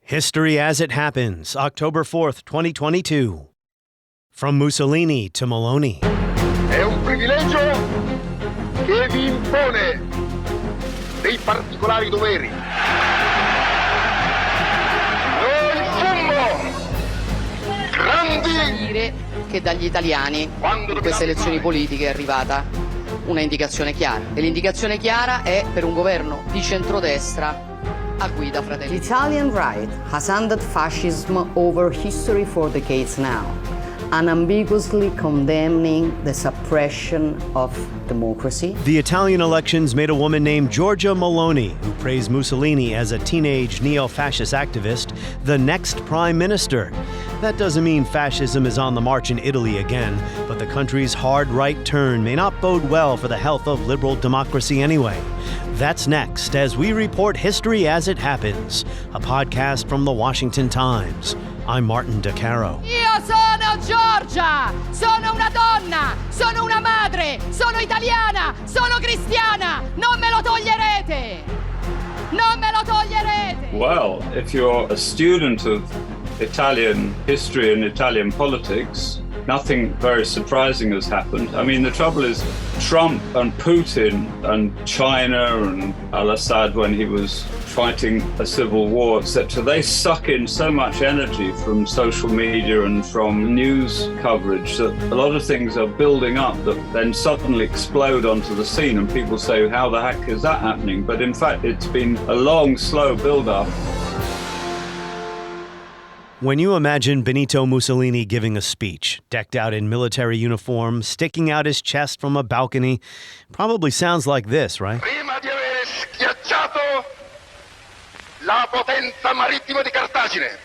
History as it happens, October 4th, 2022. From Mussolini to Meloni. È un privilegio che vi impone dei particolari doveri. Noi fummo grandi. Dire che dagli italiani in queste elezioni politiche è arrivata una indicazione chiara. E l'indicazione chiara è per un governo di centrodestra a guida Fratelli. The Italian right has handed fascism over history for decades now, unambiguously condemning the suppression of democracy. The Italian elections made a woman named Giorgia Meloni, who praised Mussolini as a teenage neo-fascist activist, the next prime minister. That doesn't mean fascism is on the march in Italy again, but the country's hard right turn may not bode well for the health of liberal democracy anyway. That's next as we report History as It Happens, a podcast from the Washington Times. I'm Martin DeCaro. Io sono Giorgia, sono una donna, sono una madre, sono italiana, sono cristiana, non me lo toglierete! Non me lo toglierete! Well, if you're a student of Italian history and Italian politics, nothing very surprising has happened. I mean, the trouble is Trump and Putin and China and al-Assad when he was fighting a civil war, etc., they suck in so much energy from social media and from news coverage that a lot of things are building up that then suddenly explode onto the scene and people say, how the heck is that happening? But in fact, it's been a long, slow build-up. When you imagine Benito Mussolini giving a speech, decked out in military uniform, sticking out his chest from a balcony, probably sounds like this, right? Prima di avere schiacciato la potenza marittima di Cartagine.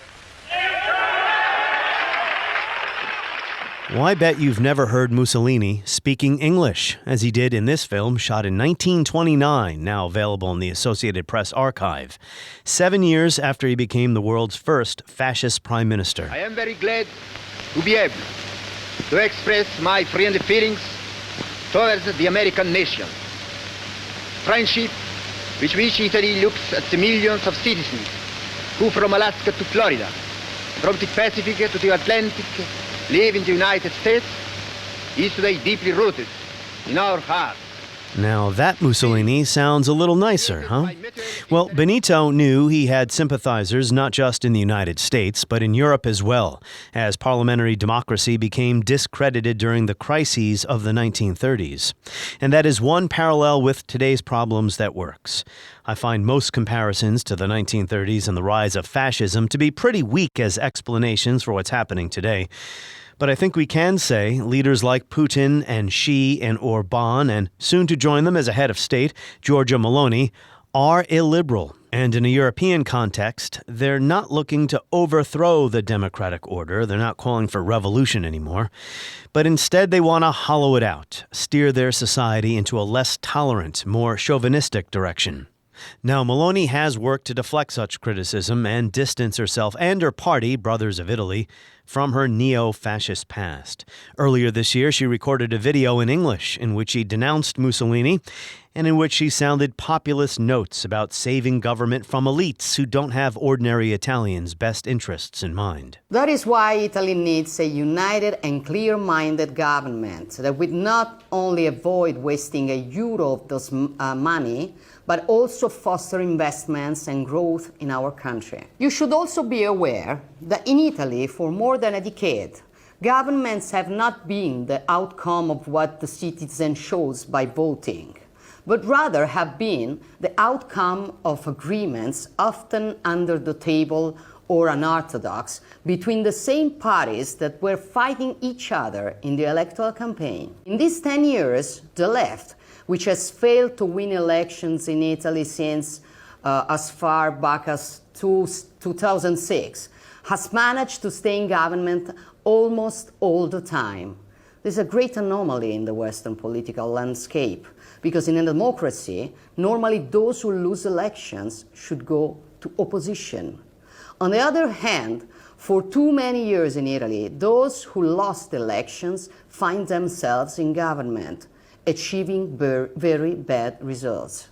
Well, I bet you've never heard Mussolini speaking English, as he did in this film shot in 1929, now available in the Associated Press archive, 7 years after he became the world's first fascist prime minister. I am very glad to be able to express my friendly feelings towards the American nation. Friendship with which Italy looks at the millions of citizens who from Alaska to Florida, from the Pacific to the Atlantic, live in the United States, is today deeply rooted in our hearts. Now that Mussolini sounds a little nicer, huh? Well, Benito knew he had sympathizers not just in the United States, but in Europe as well, as parliamentary democracy became discredited during the crises of the 1930s. And that is one parallel with today's problems that works. I find most comparisons to the 1930s and the rise of fascism to be pretty weak as explanations for what's happening today. But I think we can say leaders like Putin and Xi and Orban, and soon to join them as a head of state, Giorgia Meloni, are illiberal. And in a European context, they're not looking to overthrow the democratic order. They're not calling for revolution anymore. But instead, they want to hollow it out, steer their society into a less tolerant, more chauvinistic direction. Now, Meloni has worked to deflect such criticism and distance herself and her party, Brothers of Italy, from her neo-fascist past. Earlier this year, she recorded a video in English in which she denounced Mussolini and in which she sounded populist notes about saving government from elites who don't have ordinary Italians' best interests in mind. That is why Italy needs a united and clear-minded government that would not only avoid wasting a euro of this money, but also foster investments and growth in our country. You should also be aware that in Italy, for more than a decade, governments have not been the outcome of what the citizen chose by voting, but rather have been the outcome of agreements, often under the table or unorthodox, between the same parties that were fighting each other in the electoral campaign. In these 10 years, the left, which has failed to win elections in Italy since as far back as 2006, has managed to stay in government almost all the time. There's a great anomaly in the Western political landscape, because in a democracy, normally those who lose elections should go to opposition. On the other hand, for too many years in Italy, those who lost elections find themselves in government, achieving very bad results.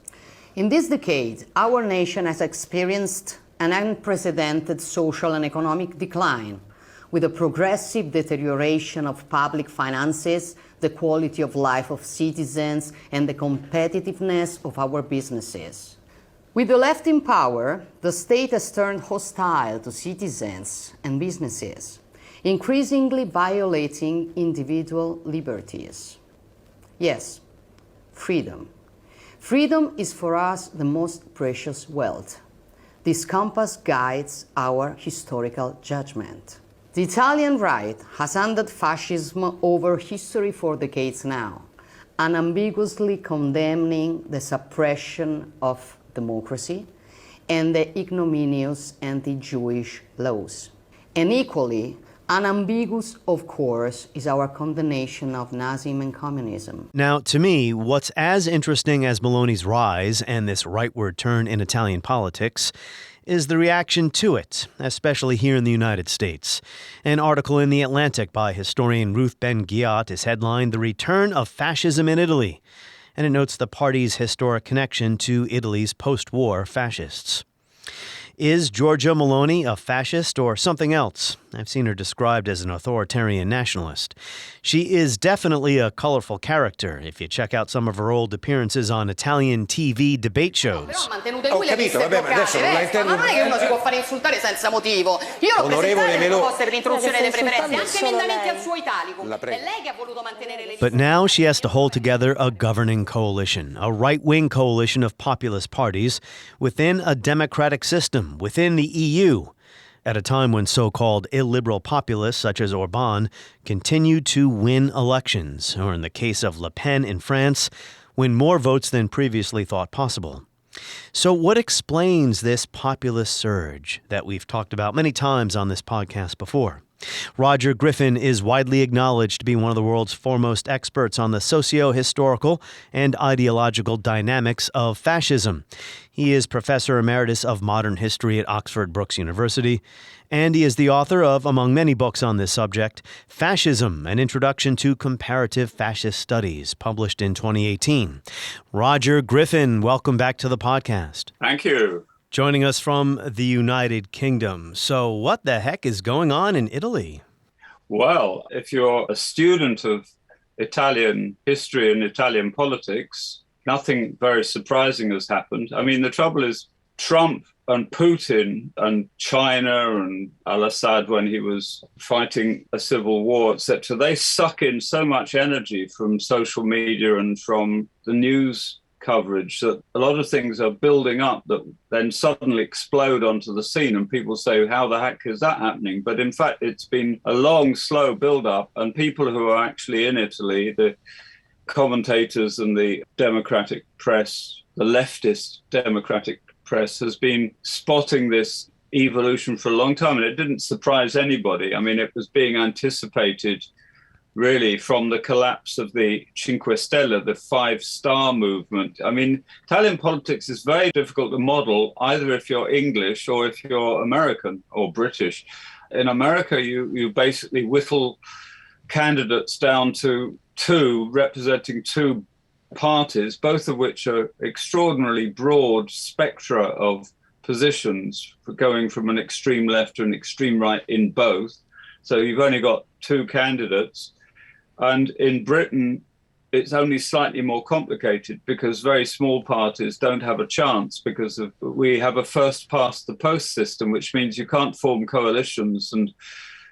In this decade, our nation has experienced an unprecedented social and economic decline, with a progressive deterioration of public finances, the quality of life of citizens, and the competitiveness of our businesses. With the left in power, the state has turned hostile to citizens and businesses, increasingly violating individual liberties. Yes, freedom. Freedom is for us the most precious wealth. This compass guides our historical judgment. The Italian right has handed fascism over history for decades now, unambiguously condemning the suppression of democracy and the ignominious anti-Jewish laws. And equally unambiguous, of course, is our condemnation of Nazism and communism. Now, to me, what's as interesting as Meloni's rise and this rightward turn in Italian politics is the reaction to it, especially here in the United States. An article in The Atlantic by historian Ruth Ben-Ghiat is headlined "The Return of Fascism in Italy," and it notes the party's historic connection to Italy's post-war fascists. Is Giorgia Meloni a fascist or something else? I've seen her described as an authoritarian nationalist. She is definitely a colorful character if you check out some of her old appearances on Italian TV debate shows. Ma non è che uno si può fare insultare senza motivo. Io l'ho presentato le proposte per l'introduzione delle preferenze, anche emendamenti al suo Italicum. È lei che ha voluto mantenere le. But now she has to hold together a governing coalition, a right-wing coalition of populist parties within a democratic system, within the EU, at a time when so-called illiberal populists such as Orban continue to win elections, or in the case of Le Pen in France, win more votes than previously thought possible. So what explains this populist surge that we've talked about many times on this podcast before? Roger Griffin is widely acknowledged to be one of the world's foremost experts on the socio-historical and ideological dynamics of fascism. He is Professor Emeritus of Modern History at Oxford Brookes University, and he is the author of, among many books on this subject, Fascism, An Introduction to Comparative Fascist Studies, published in 2018. Roger Griffin, welcome back to the podcast. Thank you. Joining us from the United Kingdom. So what the heck is going on in Italy? Well, if you're a student of Italian history and Italian politics, nothing very surprising has happened. I mean, the trouble is Trump and Putin and China and al-Assad when he was fighting a civil war, etc., they suck in so much energy from social media and from the news coverage that a lot of things are building up that then suddenly explode onto the scene, and people say, how the heck is that happening? But in fact, it's been a long, slow build-up, and people who are actually in Italy, the commentators and the democratic press, the leftist democratic press, has been spotting this evolution for a long time, and it didn't surprise anybody. I mean, it was being anticipated really from the collapse of the Cinque Stelle, the five-star movement. I mean, Italian politics is very difficult to model, either if you're English or if you're American or British. In America, you basically whittle candidates down to two, representing two parties, both of which are extraordinarily broad spectra of positions, for going from an extreme left to an extreme right in both. So you've only got two candidates. And in Britain, it's only slightly more complicated because very small parties don't have a chance because we have a first-past-the-post system, which means you can't form coalitions. And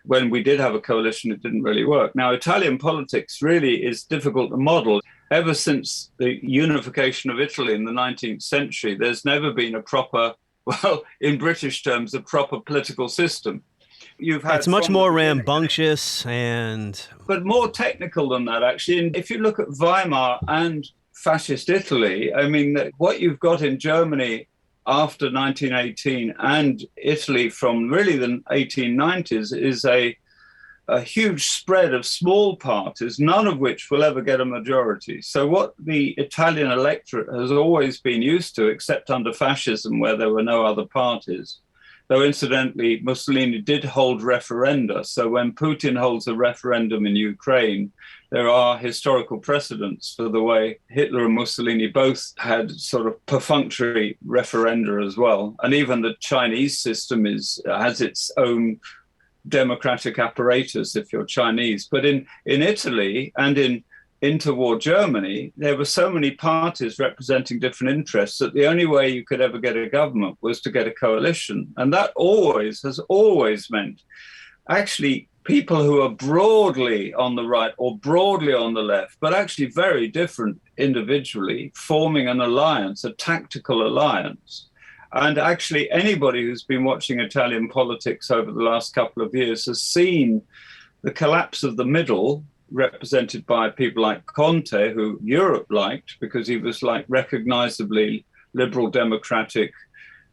when we did have a coalition, it didn't really work. Now, Italian politics really is difficult to model. Ever since the unification of Italy in the 19th century, there's never been a proper, well, in British terms, a proper political system. It's much more rambunctious but more technical than that, actually. And if you look at Weimar and fascist Italy, I mean, what you've got in Germany after 1918 and Italy from really the 1890s is a huge spread of small parties, none of which will ever get a majority. So what the Italian electorate has always been used to, except under fascism where there were no other parties, Though incidentally, Mussolini did hold referenda. So when Putin holds a referendum in Ukraine, there are historical precedents for the way Hitler and Mussolini both had sort of perfunctory referenda as well. And even the Chinese system has its own democratic apparatus if you're Chinese. But in Italy and in interwar Germany, there were so many parties representing different interests that the only way you could ever get a government was to get a coalition. And that has always meant actually people who are broadly on the right or broadly on the left, but actually very different individually, forming an alliance, a tactical alliance. And actually anybody who's been watching Italian politics over the last couple of years has seen the collapse of the middle, represented by people like Conte, who Europe liked because he was like recognizably liberal democratic,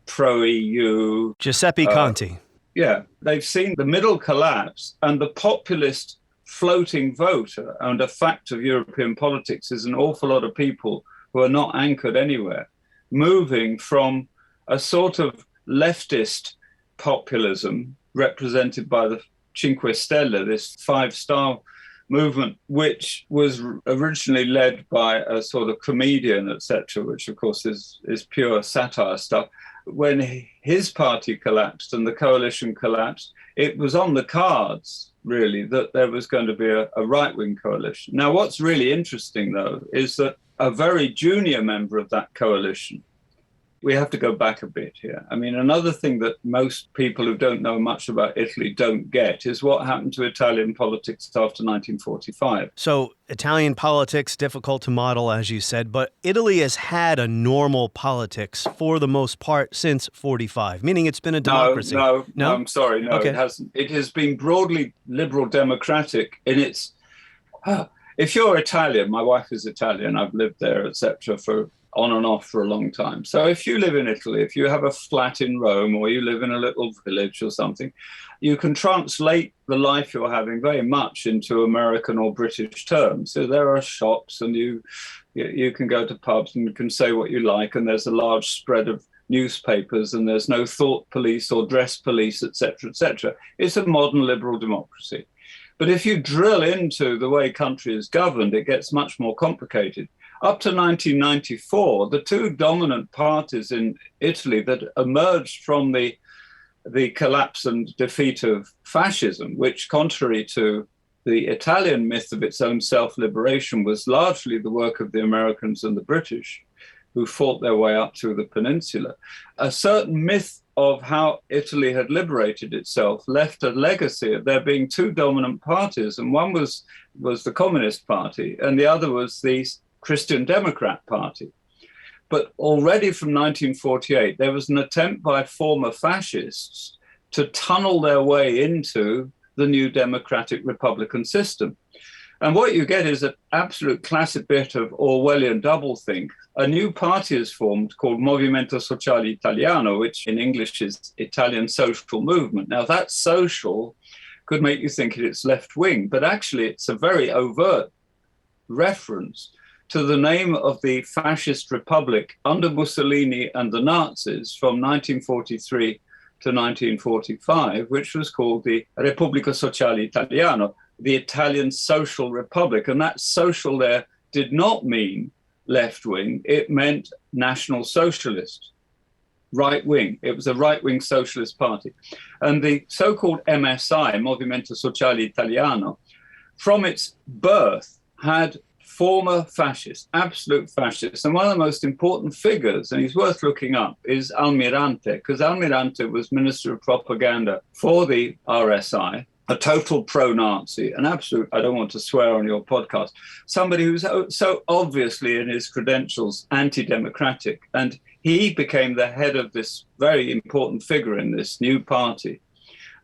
pro-EU. Giuseppe Conte. Yeah, they've seen the middle collapse, and the populist floating vote, and a fact of European politics is an awful lot of people who are not anchored anywhere, moving from a sort of leftist populism represented by the Cinque Stelle, this five-star movement, which was originally led by a sort of comedian, etc., which of course is pure satire stuff. When his party collapsed and the coalition collapsed, it was on the cards, really, that there was going to be a right-wing coalition. Now, what's really interesting, though, is that a very junior member of that coalition, we have to go back a bit here. I mean, another thing that most people who don't know much about Italy don't get is what happened to Italian politics after 1945. So Italian politics, difficult to model, as you said, but Italy has had a normal politics for the most part since 45, meaning it's been a democracy. No, I'm sorry. No, okay. It hasn't. It has been broadly liberal democratic in its... If you're Italian, my wife is Italian, I've lived there, etc., for on and off for a long time. So if you live in Italy, if you have a flat in Rome or you live in a little village or something, you can translate the life you're having very much into American or British terms. So there are shops and you can go to pubs and you can say what you like, and there's a large spread of newspapers and there's no thought police or dress police, etc., etc. It's a modern liberal democracy. But if you drill into the way country is governed, it gets much more complicated. Up to 1994, the two dominant parties in Italy that emerged from the collapse and defeat of fascism, which, contrary to the Italian myth of its own self-liberation, was largely the work of the Americans and the British, who fought their way up through the peninsula. A certain myth of how Italy had liberated itself left a legacy of there being two dominant parties, and one was the Communist Party, and the other was the Christian Democrat Party. But already from 1948, there was an attempt by former fascists to tunnel their way into the new democratic republican system. And what you get is an absolute classic bit of Orwellian doublethink. A new party is formed called Movimento Sociale Italiano, which in English is Italian Social Movement. Now, that social could make you think it's left-wing, but actually it's a very overt reference to the name of the fascist republic under Mussolini and the Nazis from 1943 to 1945, which was called the Repubblica Sociale Italiana, the Italian Social Republic. And that social there did not mean left-wing, it meant National Socialist, right-wing. It was a right-wing socialist party. And the so-called MSI, Movimento Sociale Italiano, from its birth had former fascists, absolute fascists. And one of the most important figures, and he's worth looking up, is Almirante, because Almirante was Minister of Propaganda for the RSI, a total pro-Nazi, an absolute, I don't want to swear on your podcast, somebody who's so obviously in his credentials anti-democratic. And he became the head of this very important figure in this new party.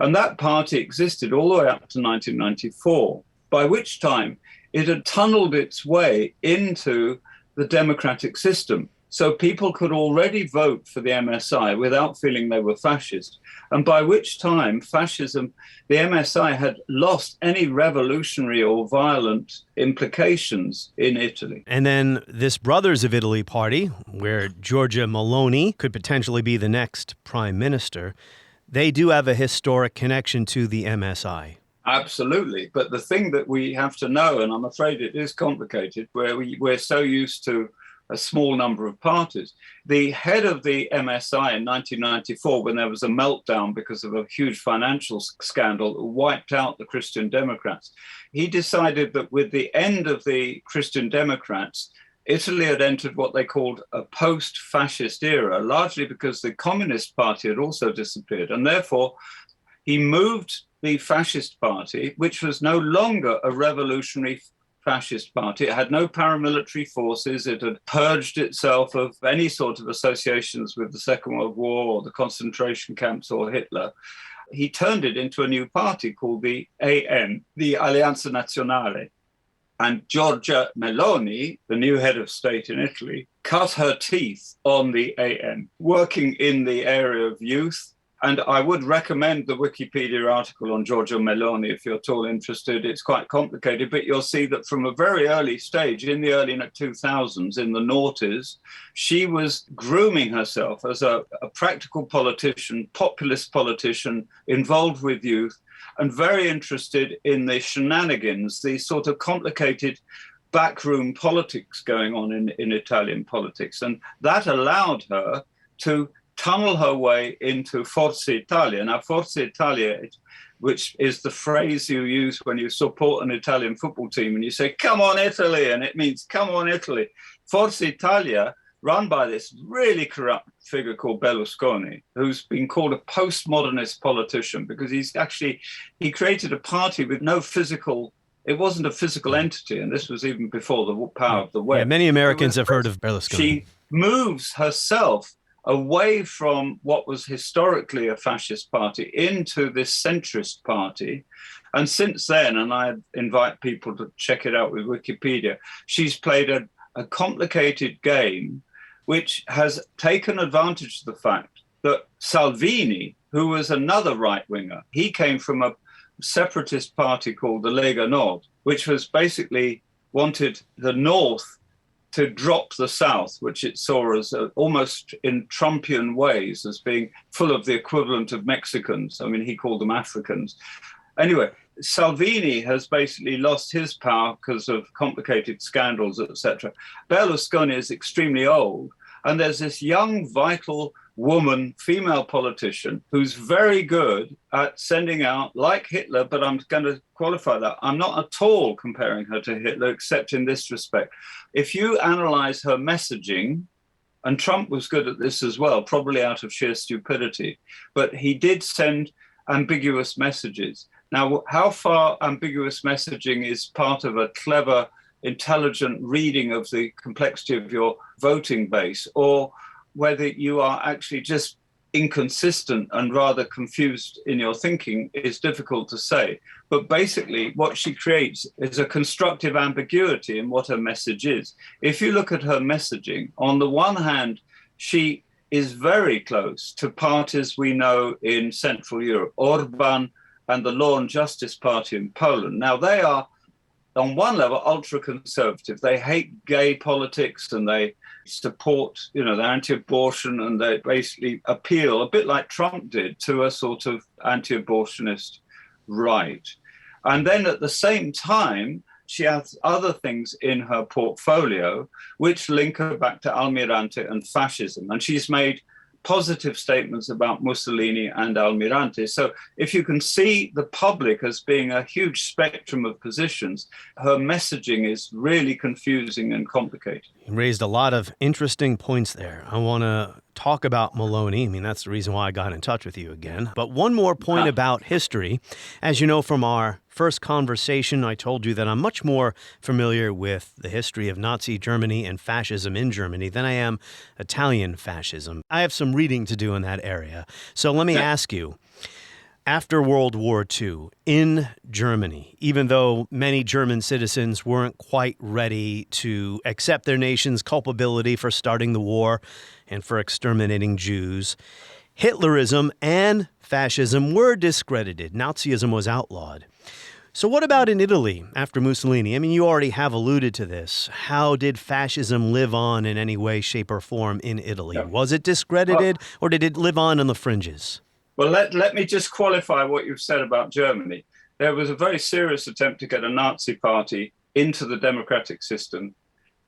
And that party existed all the way up to 1994, by which time it had tunneled its way into the democratic system. So people could already vote for the MSI without feeling they were fascist. And by which time fascism, the MSI had lost any revolutionary or violent implications in Italy. And then this Brothers of Italy party, where Giorgia Meloni could potentially be the next prime minister, they do have a historic connection to the MSI. Absolutely. But the thing that we have to know, and I'm afraid it is complicated, where we're so used to a small number of parties. The head of the MSI in 1994, when there was a meltdown because of a huge financial scandal that wiped out the Christian Democrats, he decided that with the end of the Christian Democrats, Italy had entered what they called a post-fascist era, largely because the Communist Party had also disappeared. And therefore, he moved the fascist party, which was no longer a revolutionary fascist party. It had no paramilitary forces. It had purged itself of any sort of associations with the Second World War or the concentration camps or Hitler. He turned it into a new party called the AM, the Alleanza Nazionale. And Giorgia Meloni, the new head of state in Italy, cut her teeth on the AM, working in the area of youth. And I would recommend the Wikipedia article on Giorgia Meloni if you're at all interested. It's quite complicated, but you'll see that from a very early stage, in the early 2000s, in the noughties, she was grooming herself as a practical politician, populist politician, involved with youth, and very interested in the shenanigans, the sort of complicated backroom politics going on in Italian politics. And that allowed her to tunnel her way into Forza Italia. Now, Forza Italia, which is the phrase you use when you support an Italian football team and you say, come on, Italy, and it means come on, Italy. Forza Italia, run by this really corrupt figure called Berlusconi, who's been called a postmodernist politician because he created a party with no physical, it wasn't a physical entity, and this was even before the power of the web. Yeah, many Americans have heard of Berlusconi. She moves herself away from what was historically a fascist party into this centrist party. And since then, and I invite people to check it out with Wikipedia, she's played a complicated game which has taken advantage of the fact that Salvini, who was another right-winger, he came from a separatist party called the Lega Nord, which was basically wanted the North to drop the South, which it saw as almost in Trumpian ways as being full of the equivalent of Mexicans. I mean, he called them Africans. Anyway, Salvini has basically lost his power because of complicated scandals, etc. Berlusconi is extremely old, and there's this young, vital woman, female politician, who's very good at sending out, like Hitler, but I'm going to qualify that. I'm not at all comparing her to Hitler, except in this respect. If you analyze her messaging, and Trump was good at this as well, probably out of sheer stupidity, but he did send ambiguous messages. Now, how far ambiguous messaging is part of a clever, intelligent reading of the complexity of your voting base, or whether you are actually just inconsistent and rather confused in your thinking is difficult to say. But basically, what she creates is a constructive ambiguity in what her message is. If you look at her messaging, on the one hand, she is very close to parties we know in Central Europe, Orban and the Law and Justice Party in Poland. Now, they are, on one level, ultra-conservative. They hate gay politics and they support, they're anti-abortion, and they basically appeal, a bit like Trump did, to a sort of anti-abortionist right. And then at the same time, she has other things in her portfolio which link her back to Almirante and fascism. And she's made positive statements about Mussolini and Almirante. So if you can see the public as being a huge spectrum of positions, her messaging is really confusing and complicated. You raised a lot of interesting points there. I want to talk about Meloni. I mean, that's the reason why I got in touch with you again. But one more point about history. As you know from our first conversation, I told you that I'm much more familiar with the history of Nazi Germany and fascism in Germany than I am Italian fascism. I have some reading to do in that area. So let me ask you, after World War II, in Germany, even though many German citizens weren't quite ready to accept their nation's culpability for starting the war and for exterminating Jews, Hitlerism and fascism were discredited. Nazism was outlawed. So what about in Italy after Mussolini? I mean, you already have alluded to this. How did fascism live on in any way, shape, or form in Italy? Was it discredited, or did it live on the fringes? Well, let me just qualify what you've said about Germany. There was a very serious attempt to get a Nazi party into the democratic system,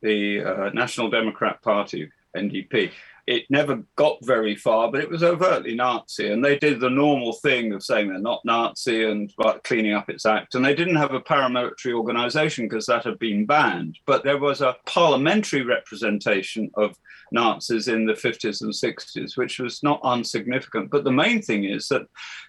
the National Democrat Party, NDP. It never got very far, but it was overtly Nazi. And they did the normal thing of saying they're not Nazi and cleaning up its act. And they didn't have a paramilitary organization because that had been banned. But there was a parliamentary representation of Nazis in the 50s and 60s, which was not unsignificant. But the main thing is that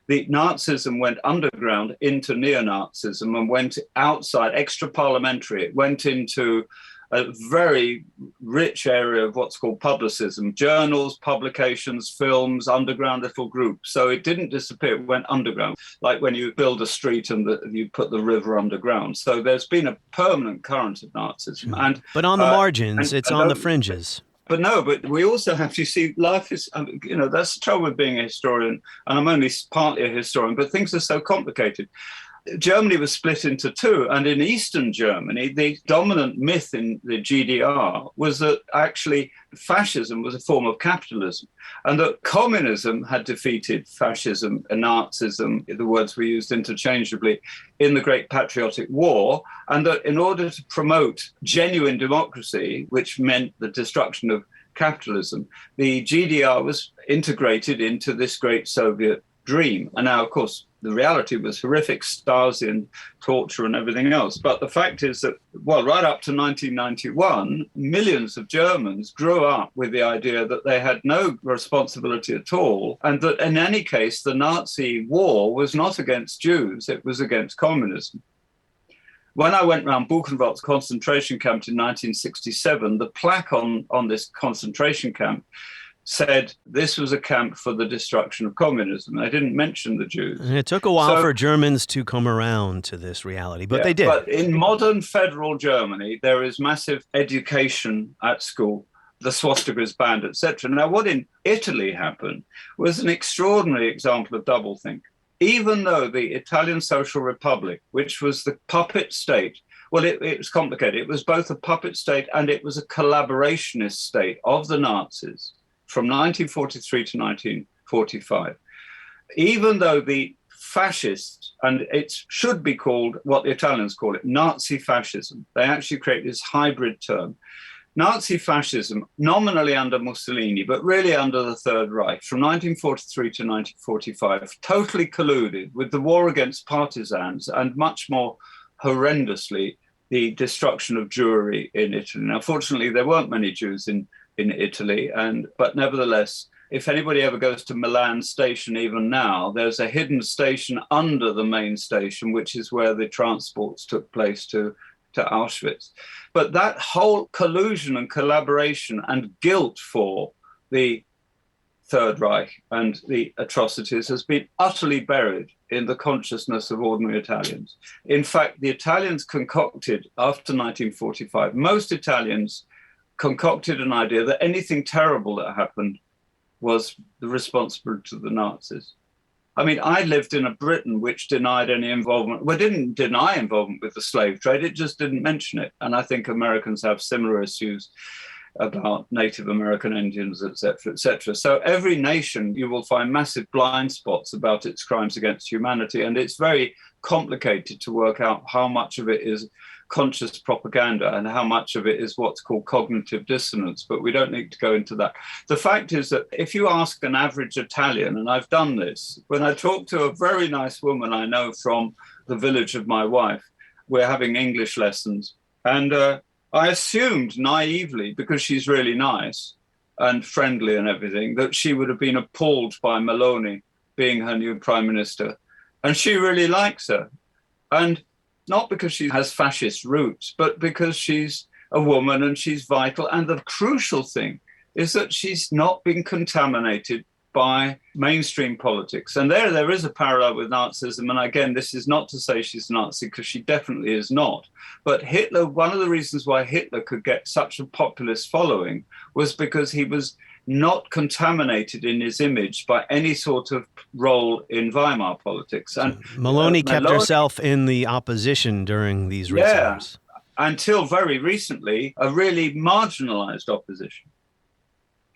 the Nazism went underground into neo-Nazism and went outside, extra-parliamentary. It went into a very rich area of what's called publicism, journals, publications, films, underground little groups. So it didn't disappear, it went underground, like when you build a street and you put the river underground. So there's been a permanent current of Nazism. But on the margins, it's on the fringes. But we also have to see life is, that's the trouble with being a historian. And I'm only partly a historian, but things are so complicated. Germany was split into two, and in Eastern Germany, the dominant myth in the GDR was that actually fascism was a form of capitalism, and that communism had defeated fascism and Nazism, the words were used interchangeably, in the Great Patriotic War, and that in order to promote genuine democracy, which meant the destruction of capitalism, the GDR was integrated into this great Soviet dream. And now, of course, the reality was horrific, Stasi and torture and everything else. But the fact is that, right up to 1991, millions of Germans grew up with the idea that they had no responsibility at all, and that in any case, the Nazi war was not against Jews, it was against communism. When I went around Buchenwald's concentration camp in 1967, the plaque on this concentration camp said this was a camp for the destruction of communism. I didn't mention the Jews. And it took a while for Germans to come around to this reality, but they did. But in modern federal Germany, there is massive education at school. The swastika is banned, etc. Now, what in Italy happened was an extraordinary example of doublethink. Even though the Italian Social Republic, which was the puppet state, it was complicated. It was both a puppet state and it was a collaborationist state of the Nazis from 1943 to 1945. Even though the fascists, and it should be called what the Italians call it, Nazi fascism, they actually create this hybrid term. Nazi fascism, nominally under Mussolini, but really under the Third Reich, from 1943 to 1945, totally colluded with the war against partisans and much more horrendously, the destruction of Jewry in Italy. Now, fortunately, there weren't many Jews in Italy, but nevertheless, if anybody ever goes to Milan station, even now, there's a hidden station under the main station, which is where the transports took place to Auschwitz. But that whole collusion and collaboration and guilt for the Third Reich and the atrocities has been utterly buried in the consciousness of ordinary Italians. In fact, the Italians concocted, after 1945, most Italians concocted an idea that anything terrible that happened was the responsibility to the Nazis. I mean, I lived in a Britain which denied any involvement. Well, didn't deny involvement with the slave trade, it just didn't mention it. And I think Americans have similar issues about Native American Indians, et cetera, et cetera. So every nation, you will find massive blind spots about its crimes against humanity. And it's very complicated to work out how much of it is conscious propaganda and how much of it is what's called cognitive dissonance, but we don't need to go into that. The fact is that if you ask an average Italian, and I've done this, when I talk to a very nice woman I know from the village of my wife, we're having English lessons, and I assumed naively, because she's really nice and friendly and everything, that she would have been appalled by Meloni being her new prime minister, and she really likes her. And not because she has fascist roots, but because she's a woman and she's vital. And the crucial thing is that she's not been contaminated by mainstream politics. And there is a parallel with Nazism. And again, this is not to say she's a Nazi, because she definitely is not. But Hitler, one of the reasons why Hitler could get such a populist following was because he was not contaminated in his image by any sort of role in Weimar politics. And Meloni kept herself in the opposition during these regimes. Until very recently, a really marginalized opposition.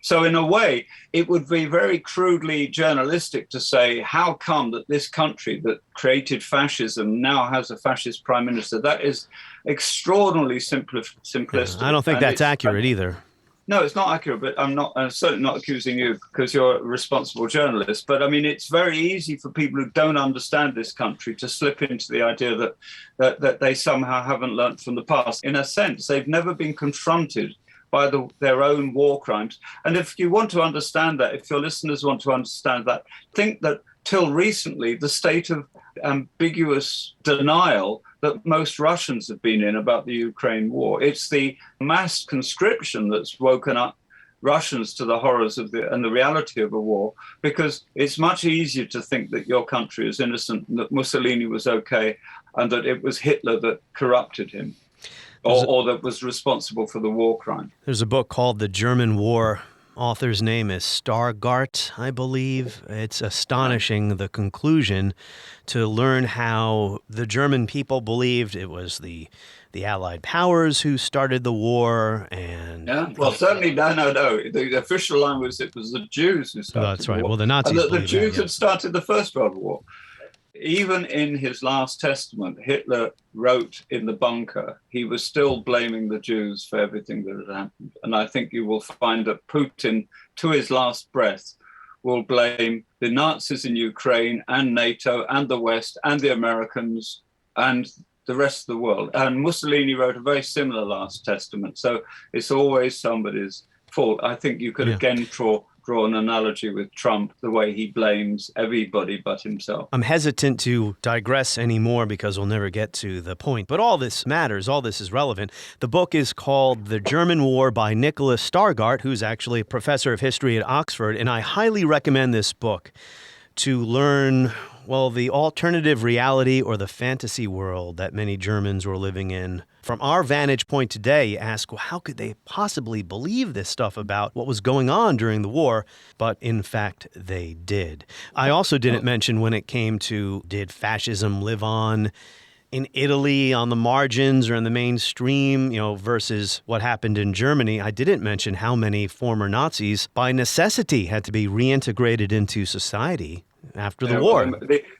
So in a way, it would be very crudely journalistic to say, how come that this country that created fascism now has a fascist prime minister? That is extraordinarily simplistic. I don't think that's accurate either. No, it's not accurate, but I'm certainly not accusing you because you're a responsible journalist. But I mean, it's very easy for people who don't understand this country to slip into the idea that they somehow haven't learnt from the past. In a sense, they've never been confronted by their own war crimes. And if you want to understand that, if your listeners want to understand that, think that till recently, the state of ambiguous denial that most Russians have been in about the Ukraine war. It's the mass conscription that's woken up Russians to the horrors of and the reality of a war, because it's much easier to think that your country is innocent, and that Mussolini was okay, and that it was Hitler that corrupted him. Or that was responsible for the war crime. There's a book called The German War. Author's name is Stargart, I believe. It's astonishing, the conclusion, to learn how the German people believed it was the Allied powers who started the war. And well, certainly, no. The official line was it was the Jews who started that's right. the war. Well, the Nazis and the Jews had started the First World War. Even in his last testament, Hitler wrote in the bunker, he was still blaming the Jews for everything that had happened. And I think you will find that Putin, to his last breath, will blame the Nazis in Ukraine and NATO and the West and the Americans and the rest of the world. And Mussolini wrote a very similar last testament. So it's always somebody's fault. I think you could again draw an analogy with Trump, the way he blames everybody but himself. I'm hesitant to digress anymore because we'll never get to the point. But all this matters. All this is relevant. The book is called The German War by Nicholas Stargart, who's actually a professor of history at Oxford. And I highly recommend this book to learn, well, the alternative reality or the fantasy world that many Germans were living in. From our vantage point today, you ask, well, how could they possibly believe this stuff about what was going on during the war? But in fact, they did. I also didn't mention when it came to, did fascism live on in Italy on the margins or in the mainstream, versus what happened in Germany? I didn't mention how many former Nazis, by necessity, had to be reintegrated into society after the war.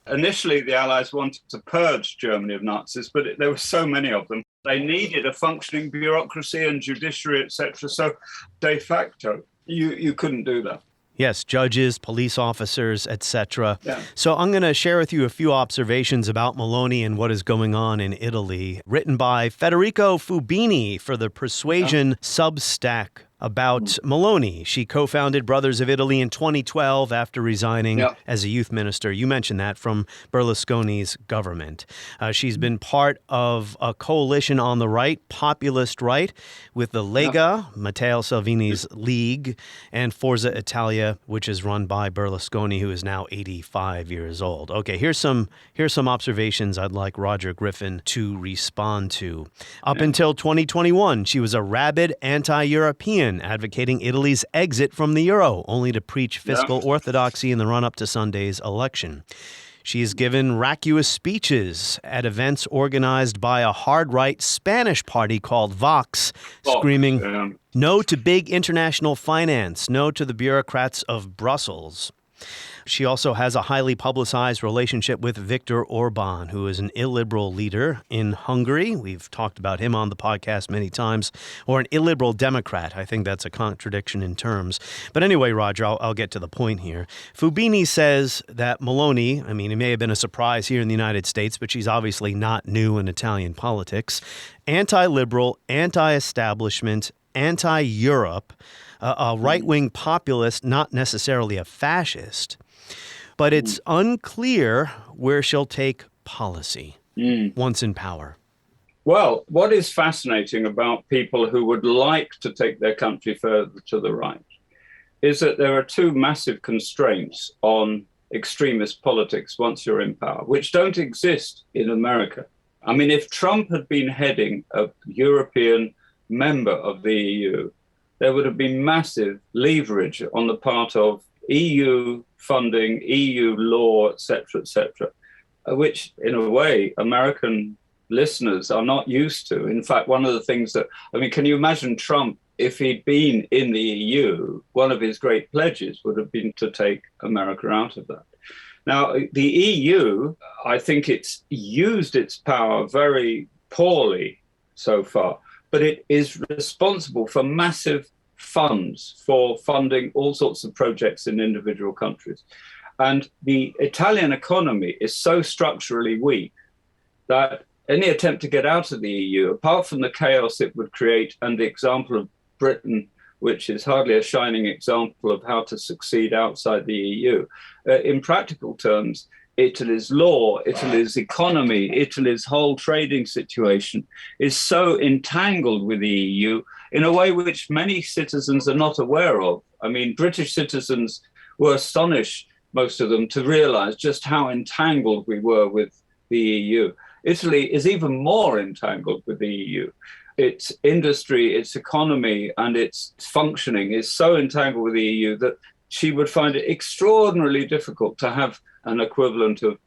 Initially, the Allies wanted to purge Germany of Nazis, but there were so many of them. They needed a functioning bureaucracy and judiciary, etc. So de facto, you couldn't do that. Yes, judges, police officers, etc. Yeah. So I'm going to share with you a few observations about Meloni and what is going on in Italy, written by Federico Fubini for the Persuasion Substack about Meloni. She co-founded Brothers of Italy in 2012 after resigning as a youth minister. You mentioned that, from Berlusconi's government. She's been part of a coalition on the right, populist right, with the Lega, Matteo Salvini's League, and Forza Italia, which is run by Berlusconi, who is now 85 years old. Okay, here's some observations I'd like Roger Griffin to respond to. Up until 2021, she was a rabid anti-European, advocating Italy's exit from the euro, only to preach fiscal orthodoxy in the run-up to Sunday's election. She has given raucous speeches at events organized by a hard-right Spanish party called Vox, screaming, no to big international finance, no to the bureaucrats of Brussels. She also has a highly publicized relationship with Viktor Orban, who is an illiberal leader in Hungary. We've talked about him on the podcast many times. Or an illiberal Democrat. I think that's a contradiction in terms. But anyway, Roger, I'll get to the point here. Fubini says that Meloni, it may have been a surprise here in the United States, but she's obviously not new in Italian politics, anti-liberal, anti-establishment, anti-Europe, a right-wing populist, not necessarily a fascist. But it's unclear where she'll take policy once in power. Well, what is fascinating about people who would like to take their country further to the right is that there are two massive constraints on extremist politics once you're in power, which don't exist in America. If Trump had been heading a European member of the EU, there would have been massive leverage on the part of EU funding, EU law, etc., which in a way American listeners are not used to. In fact, one of the things that, can you imagine Trump if he'd been in the EU, one of his great pledges would have been to take America out of that. Now, the EU, I think it's used its power very poorly so far, but it is responsible for massive funds for funding all sorts of projects in individual countries. And the Italian economy is so structurally weak that any attempt to get out of the EU, apart from the chaos it would create and the example of Britain, which is hardly a shining example of how to succeed outside the EU, in practical terms, Italy's law, Italy's economy, Italy's whole trading situation is so entangled with the EU in a way which many citizens are not aware of. I mean, British citizens were astonished, most of them, to realize just how entangled we were with the EU. Italy is even more entangled with the EU. Its industry, its economy, and its functioning is so entangled with the EU that she would find it extraordinarily difficult to have an equivalent of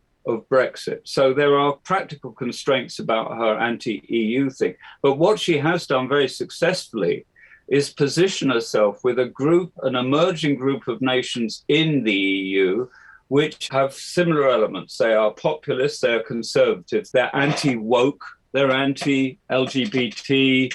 Brexit. So there are practical constraints about her anti-EU thing. But what she has done very successfully is position herself with a group, an emerging group of nations in the EU, which have similar elements. They are populists, they are conservatives, they're anti-woke, they're anti-LGBT,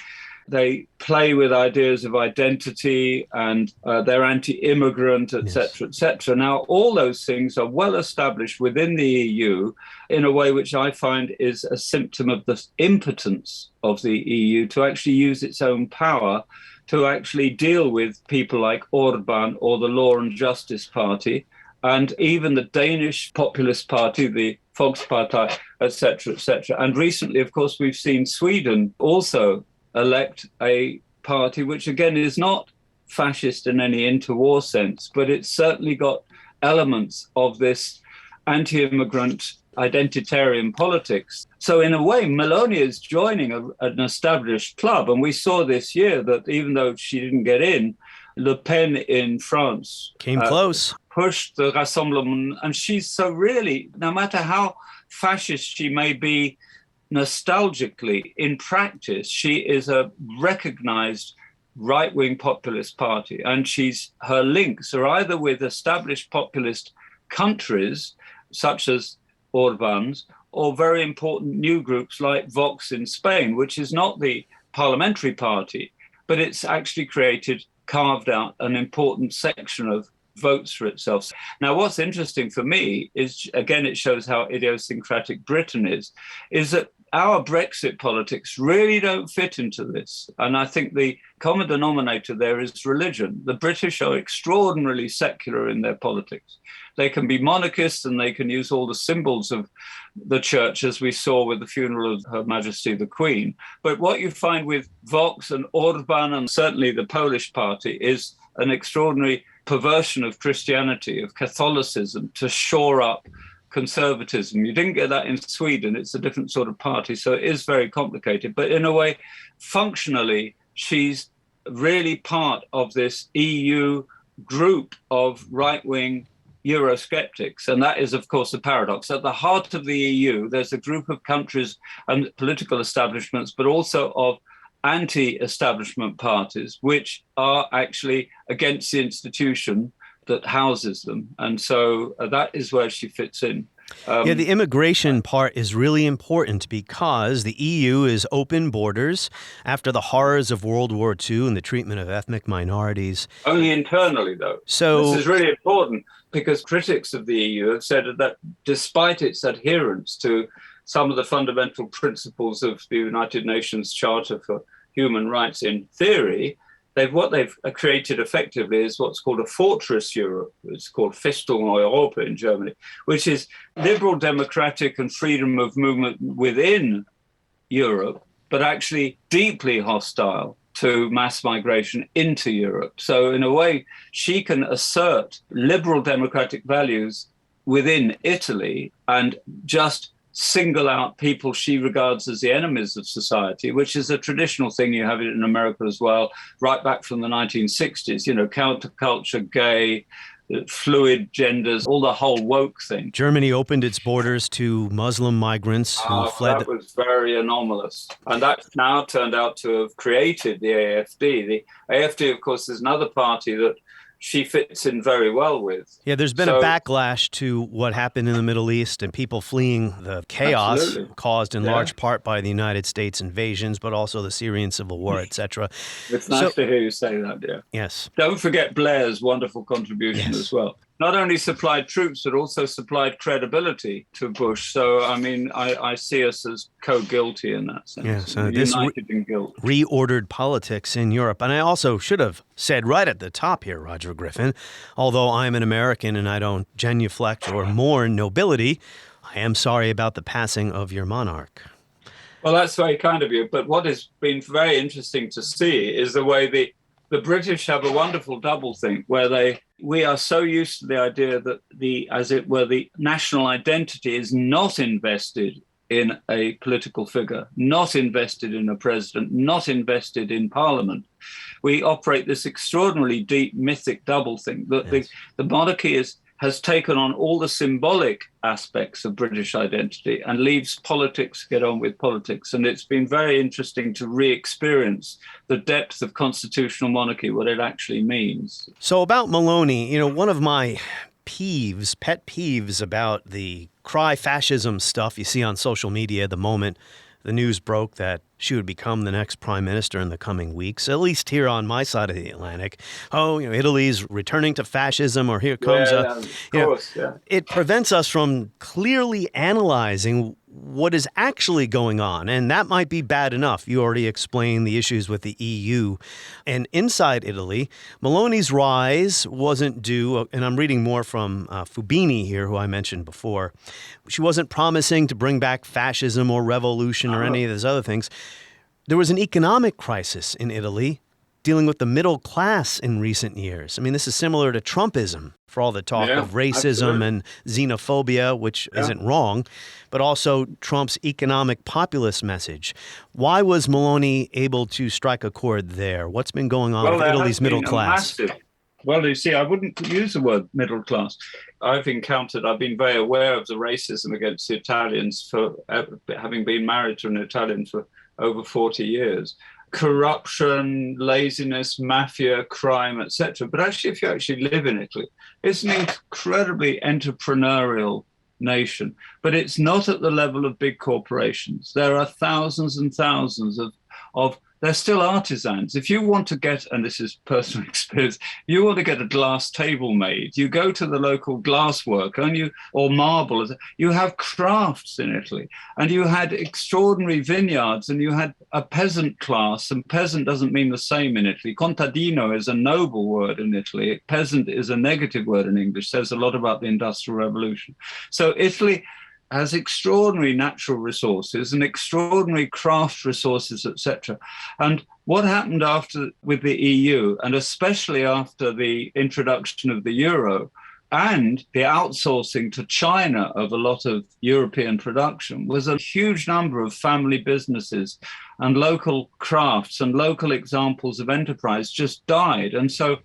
they play with ideas of identity, and they're anti-immigrant, etc., etc. Now, all those things are well established within the EU in a way which I find is a symptom of the impotence of the EU to actually use its own power to actually deal with people like Orban or the Law and Justice Party, and even the Danish Populist Party, the Volkspartei, etc., etc. And recently, of course, we've seen Sweden also elect a party which, again, is not fascist in any interwar sense, but it's certainly got elements of this anti-immigrant identitarian politics. So in a way, Meloni is joining an established club. And we saw this year that even though she didn't get in, Le Pen in France came close, pushed the Rassemblement. And she's so really, no matter how fascist she may be nostalgically, in practice, she is a recognized right-wing populist party. And her links are either with established populist countries, such as Orban's, or very important new groups like Vox in Spain, which is not the parliamentary party, but it's actually carved out an important section of votes for itself. Now, what's interesting for me is, again, it shows how idiosyncratic Britain is that our Brexit politics really don't fit into this. And I think the common denominator there is religion. The British are extraordinarily secular in their politics. They can be monarchists and they can use all the symbols of the church, as we saw with the funeral of Her Majesty the Queen. But what you find with Vox and Orban and certainly the Polish party is an extraordinary perversion of Christianity, of Catholicism, to shore up conservatism. You didn't get that in Sweden. It's a different sort of party. So it is very complicated. But in a way, functionally, she's really part of this EU group of right-wing Eurosceptics. And that is, of course, the paradox. At the heart of the EU, there's a group of countries and political establishments, but also of anti-establishment parties, which are actually against the institution that houses them. And so that is where she fits in. The immigration part is really important because the EU is open borders after the horrors of World War II and the treatment of ethnic minorities. Only internally, though. So this is really important because critics of the EU have said that despite its adherence to some of the fundamental principles of the United Nations Charter for Human Rights in theory, what they've created effectively is what's called a fortress Europe. It's called Festung Europa in Germany, which is liberal, democratic and freedom of movement within Europe, but actually deeply hostile to mass migration into Europe. So in a way, she can assert liberal democratic values within Italy and just single out people she regards as the enemies of society, which is a traditional thing. You have it in America as well, right back from the 1960s, counterculture, gay, fluid genders, all the whole woke thing. Germany opened its borders to Muslim migrants who fled. That was very anomalous. And that's now turned out to have created the AfD. The AfD, of course, is another party that she fits in very well with. Yeah, there's been a backlash to what happened in the Middle East and people fleeing the chaos caused in large part by the United States invasions, but also the Syrian civil war, etc. It's nice to hear you say that, dear. Yes. Don't forget Blair's wonderful contribution as well. Not only supplied troops, but also supplied credibility to Bush. So, I mean, I see us as co-guilty in that sense. Yeah, so this united in guilt. Reordered politics in Europe. And I also should have said right at the top here, Roger Griffin, although I'm an American and I don't genuflect or mourn nobility, I am sorry about the passing of your monarch. Well, that's very kind of you. But what has been very interesting to see is the way the British have a wonderful double think where we are so used to the idea that the national identity is not invested in a political figure, not invested in a president, not invested in parliament. We operate this extraordinarily deep mythic double think that the monarchy has taken on all the symbolic aspects of British identity and leaves politics get on with politics. And it's been very interesting to re-experience the depth of constitutional monarchy, what it actually means. So about Meloni, one of my pet peeves about the cry fascism stuff you see on social media the moment the news broke that she would become the next prime minister in the coming weeks, at least here on my side of the Atlantic. Oh, Italy's returning to fascism, or here comes It prevents us from clearly analyzing what is actually going on. And that might be bad enough. You already explained the issues with the EU. And inside Italy, Meloni's rise wasn't due, and I'm reading more from Fubini here, who I mentioned before. She wasn't promising to bring back fascism or revolution or any of those other things. There was an economic crisis in Italy dealing with the middle class in recent years. I mean, this is similar to Trumpism, for all the talk of racism and xenophobia, which isn't wrong, but also Trump's economic populist message. Why was Meloni able to strike a chord there? What's been going on with Italy's middle class? Well, you see, I wouldn't use the word middle class. I've been very aware of the racism against the Italians for having been married to an Italian for over 40 years. Corruption, laziness, mafia, crime, etc. But actually, if you actually live in Italy, it's an incredibly entrepreneurial nation, but it's not at the level of big corporations. There are thousands and thousands of they're still artisans. If you want to get, and this is personal experience, you want to get a glass table made, you go to the local glass worker or marble. You have crafts in Italy, and you had extraordinary vineyards, and you had a peasant class, and peasant doesn't mean the same in Italy. Contadino is a noble word in Italy. Peasant is a negative word in English, says a lot about the Industrial Revolution. So Italy has extraordinary natural resources and extraordinary craft resources, etc. And what happened with the EU, and especially after the introduction of the euro and the outsourcing to China of a lot of European production, was a huge number of family businesses and local crafts and local examples of enterprise just died. And so,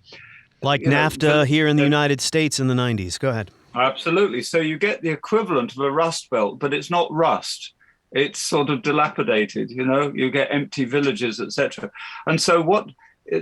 like NAFTA here in the United States in the 90s. Go ahead. Absolutely. So you get the equivalent of a rust belt, but it's not rust. It's sort of dilapidated, you get empty villages, etc. And so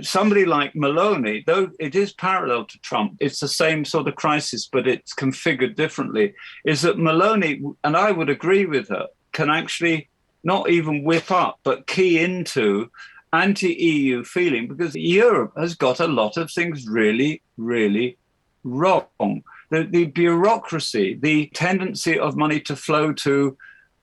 somebody like Meloni, though it is parallel to Trump, it's the same sort of crisis, but it's configured differently, is that Meloni, and I would agree with her, can actually not even whip up, but key into anti-EU feeling, because Europe has got a lot of things really, really wrong. The bureaucracy, the tendency of money to flow to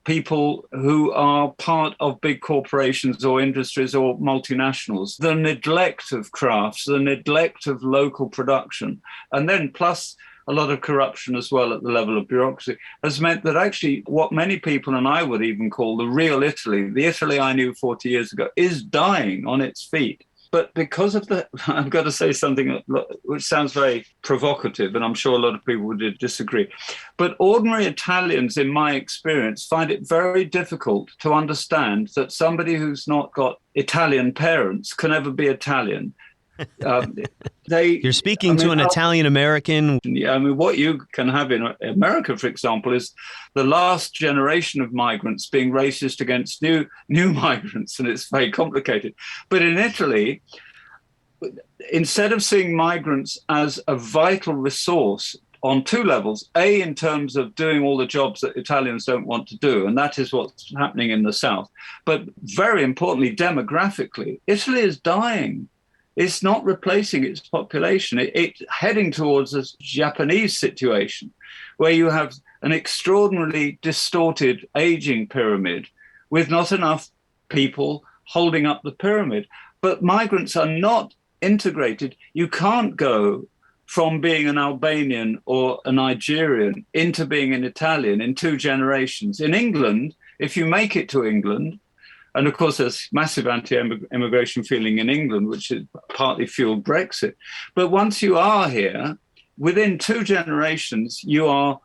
people who are part of big corporations or industries or multinationals, the neglect of crafts, the neglect of local production, and then plus a lot of corruption as well at the level of bureaucracy, has meant that actually what many people, and I would even call the real Italy, the Italy I knew 40 years ago, is dying on its feet. But because of I've got to say something which sounds very provocative, and I'm sure a lot of people would disagree. But ordinary Italians, in my experience, find it very difficult to understand that somebody who's not got Italian parents can ever be Italian. You're speaking to an Italian American. Yeah, I mean, what you can have in America, for example, is the last generation of migrants being racist against new migrants, and it's very complicated. But in Italy, instead of seeing migrants as a vital resource on two levels, A, in terms of doing all the jobs that Italians don't want to do, and that is what's happening in the South. But very importantly, demographically, Italy is dying. It's not replacing its population. It's heading towards a Japanese situation where you have an extraordinarily distorted aging pyramid with not enough people holding up the pyramid. But migrants are not integrated. You can't go from being an Albanian or a Nigerian into being an Italian in 2 generations. In England, if you make it to England, and of course there's massive anti-immigration feeling in England, which is partly fueled Brexit. But once you are here, within 2 generations, you are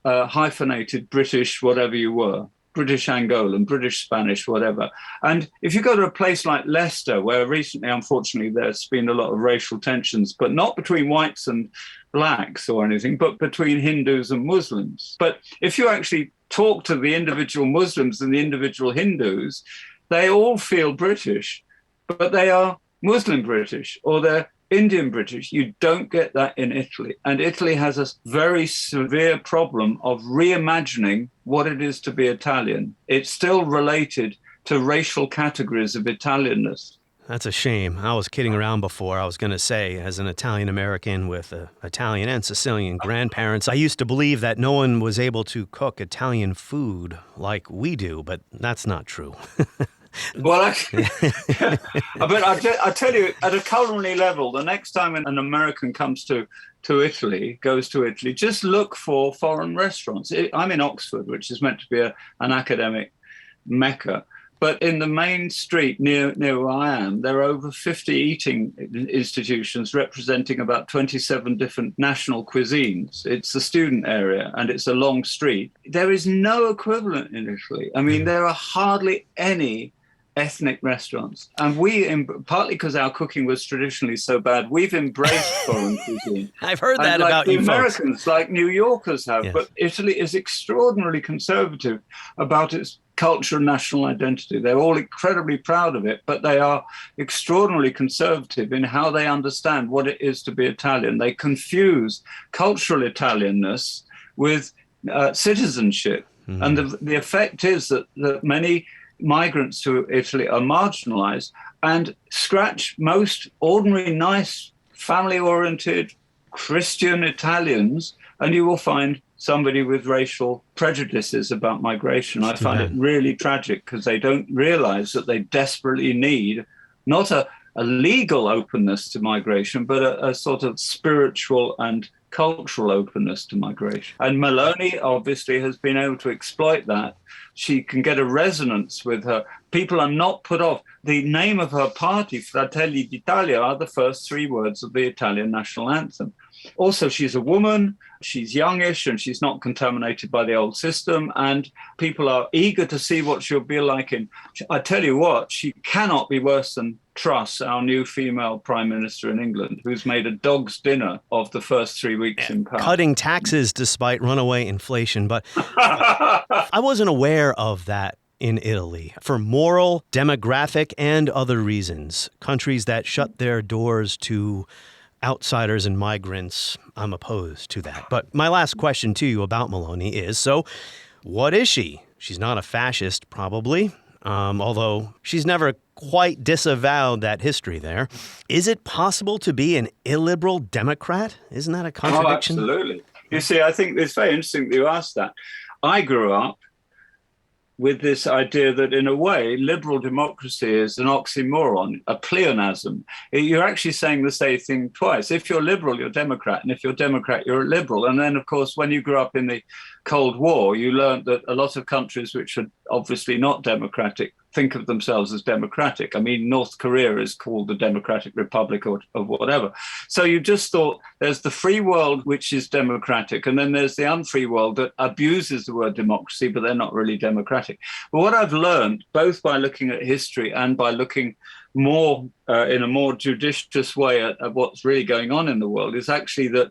hyphenated British, whatever you were. British Angolan, British Spanish, whatever. And if you go to a place like Leicester, where recently, unfortunately, there's been a lot of racial tensions, but not between whites and blacks or anything, but between Hindus and Muslims. But if you actually talk to the individual Muslims and the individual Hindus, they all feel British, but they are Muslim British or they're Indian British. You don't get that in Italy. And Italy has a very severe problem of reimagining what it is to be Italian. It's still related to racial categories of Italianness. That's a shame. I was kidding around before. I was going to say, as an Italian American with Italian and Sicilian grandparents, I used to believe that no one was able to cook Italian food like we do, but that's not true. Well, actually, but I tell you, at a culinary level, the next time an American comes to Italy, goes to Italy, just look for foreign restaurants. I'm in Oxford, which is meant to be an academic mecca. But in the main street near where I am, there are over 50 eating institutions representing about 27 different national cuisines. It's the student area and it's a long street. There is no equivalent in Italy. I mean, there are hardly any ethnic restaurants. And we, partly because our cooking was traditionally so bad, we've embraced foreign cuisine. I've heard that about you folks. Americans, like New Yorkers have, Yes. But Italy is extraordinarily conservative about its culture and national identity. They're all incredibly proud of it, but they are extraordinarily conservative in how they understand what it is to be Italian. They confuse cultural Italianness with citizenship. Mm-hmm. And the effect is that many migrants to Italy are marginalized, and scratch most ordinary, nice, family-oriented Christian Italians, and you will find somebody with racial prejudices about migration. I find it really tragic because they don't realize that they desperately need not a legal openness to migration, but a sort of spiritual and cultural openness to migration. And Meloni obviously has been able to exploit that. She can get a resonance with her. People are not put off. The name of her party, Fratelli d'Italia, are the first 3 words of the Italian national anthem. Also, she's a woman, she's youngish, and she's not contaminated by the old system, and people are eager to see what she'll be like in. I tell you what, she cannot be worse than Truss, our new female prime minister in England, who's made a dog's dinner of the first 3 weeks in power. Cutting taxes despite runaway inflation, but I wasn't aware of that in Italy. For moral, demographic, and other reasons, countries that shut their doors to outsiders and migrants, I'm opposed to that. But my last question to you about Meloni is, so what is she? She's not a fascist, probably, although she's never quite disavowed that history there. Is it possible to be an illiberal Democrat? Isn't that a contradiction? Oh, absolutely. You see, I think it's very interesting that you asked that. I grew up with this idea that, in a way, liberal democracy is an oxymoron, a pleonasm. You're actually saying the same thing twice. If you're liberal, you're Democrat, and if you're Democrat, you're a liberal. And then, of course, when you grew up in the Cold War, you learned that a lot of countries which are obviously not democratic think of themselves as democratic. I mean, North Korea is called the Democratic Republic or whatever. So you just thought there's the free world, which is democratic, and then there's the unfree world that abuses the word democracy, but they're not really democratic. But what I've learned, both by looking at history and by looking more in a more judicious way at what's really going on in the world, is actually that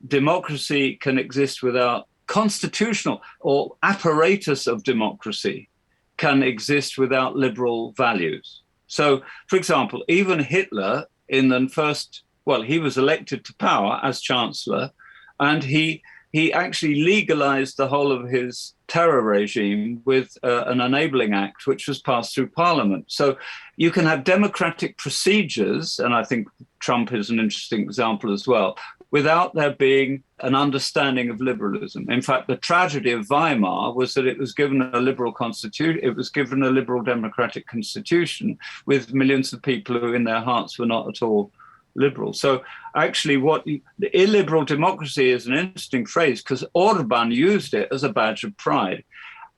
democracy can exist without constitutional or apparatus of democracy can exist without liberal values. So, for example, even Hitler he was elected to power as chancellor, and he actually legalized the whole of his terror regime with an enabling act, which was passed through parliament. So you can have democratic procedures, and I think Trump is an interesting example as well, without there being an understanding of liberalism. In fact, the tragedy of Weimar was that it was given a liberal constitution, it was given a liberal democratic constitution with millions of people who in their hearts were not at all liberal. So actually the illiberal democracy is an interesting phrase because Orban used it as a badge of pride.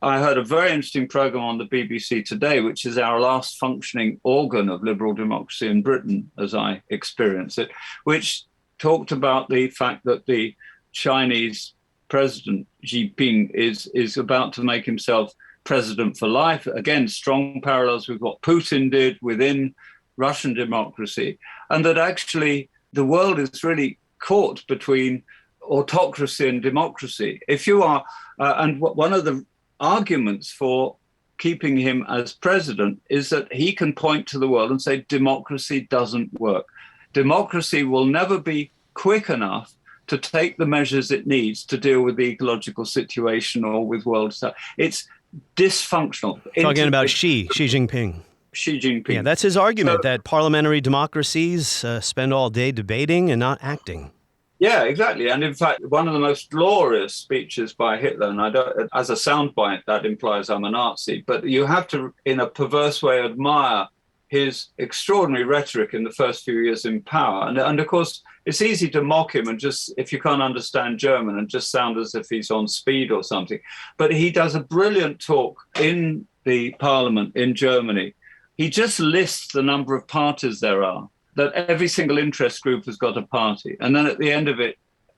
I heard a very interesting program on the BBC today, which is our last functioning organ of liberal democracy in Britain, as I experience it, which talked about the fact that the Chinese president, Xi Jinping, is about to make himself president for life. Again, strong parallels with what Putin did within Russian democracy, and that actually the world is really caught between autocracy and democracy. If you are, and one of the arguments for keeping him as president is that he can point to the world and say democracy doesn't work. Democracy will never be quick enough to take the measures it needs to deal with the ecological situation or with world stuff. It's dysfunctional. Talking about Xi Jinping. Xi Jinping. Yeah, that's his argument, that parliamentary democracies spend all day debating and not acting. Yeah, exactly. And in fact, one of the most glorious speeches by Hitler, and I don't, as a soundbite, that implies I'm a Nazi, but you have to, in a perverse way, admire his extraordinary rhetoric in the first few years in power. And of course, it's easy to mock him and just, if you can't understand German, and just sound as if he's on speed or something. But he does a brilliant talk in the parliament in Germany. He just lists the number of parties there are, that every single interest group has got a party. And then at the end of it,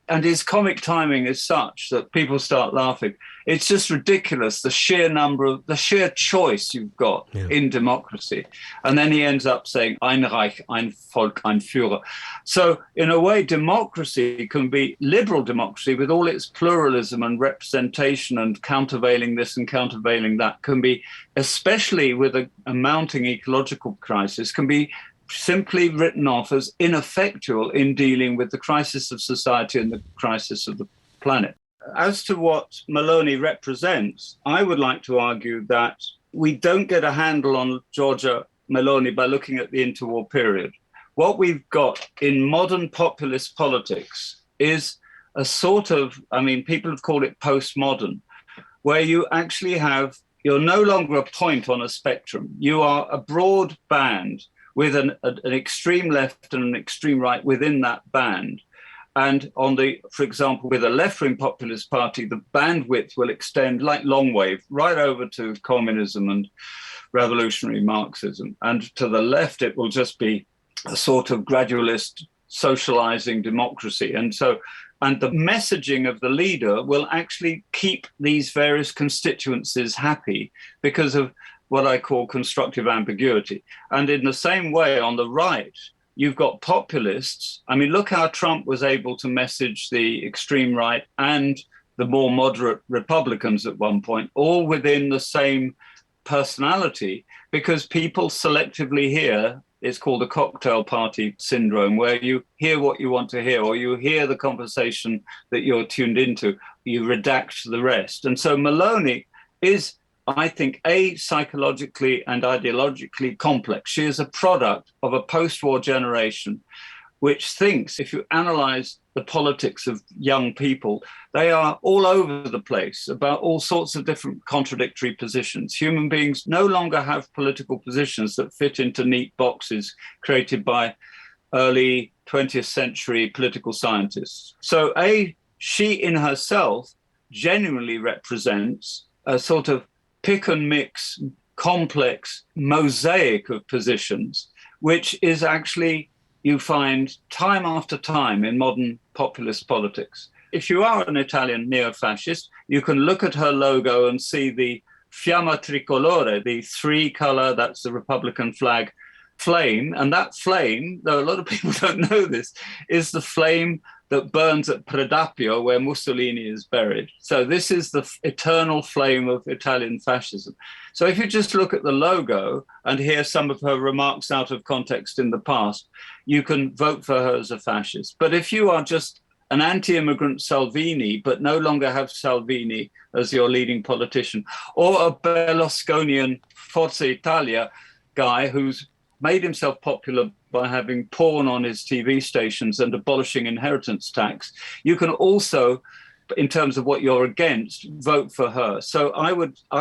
and his comic timing is such that people start laughing. It's just ridiculous, the sheer choice you've got in democracy. And then he ends up saying, ein Reich, ein Volk, ein Führer. So in a way, democracy can be liberal democracy with all its pluralism and representation and countervailing this and countervailing that, can be, especially with a mounting ecological crisis, can be simply written off as ineffectual in dealing with the crisis of society and the crisis of the planet. As to what Meloni represents, I would like to argue that we don't get a handle on Giorgia Meloni by looking at the interwar period. What we've got in modern populist politics is a sort of, people have called it postmodern, where you actually you're no longer a point on a spectrum. You are a broad band with an extreme left and an extreme right within that band. And for example, with a left-wing populist party, the bandwidth will extend like long wave right over to communism and revolutionary Marxism. And to the left, it will just be a sort of gradualist socializing democracy. And the messaging of the leader will actually keep these various constituencies happy because of what I call constructive ambiguity. And in the same way, on the right, you've got populists. Look how Trump was able to message the extreme right and the more moderate Republicans at one point, all within the same personality, because people selectively hear, it's called a cocktail party syndrome, where you hear what you want to hear, or you hear the conversation that you're tuned into, you redact the rest. And so Meloni is, I think, psychologically and ideologically complex. She is a product of a post-war generation which thinks, if you analyze the politics of young people, they are all over the place about all sorts of different contradictory positions. Human beings no longer have political positions that fit into neat boxes created by early 20th century political scientists. So she in herself genuinely represents a sort of pick and mix complex mosaic of positions, which is actually, you find time after time in modern populist politics. If you are an Italian neo-fascist, you can look at her logo and see the fiamma tricolore, the three-color, that's the Republican flag, flame. And that flame, though a lot of people don't know this, is the flame that burns at Predappio, where Mussolini is buried. So this is the eternal flame of Italian fascism. So if you just look at the logo and hear some of her remarks out of context in the past, you can vote for her as a fascist. But if you are just an anti-immigrant Salvini, but no longer have Salvini as your leading politician, or a Berlusconian Forza Italia guy who's made himself popular by having porn on his TV stations and abolishing inheritance tax, you can also, in terms of what you're against, vote for her. So I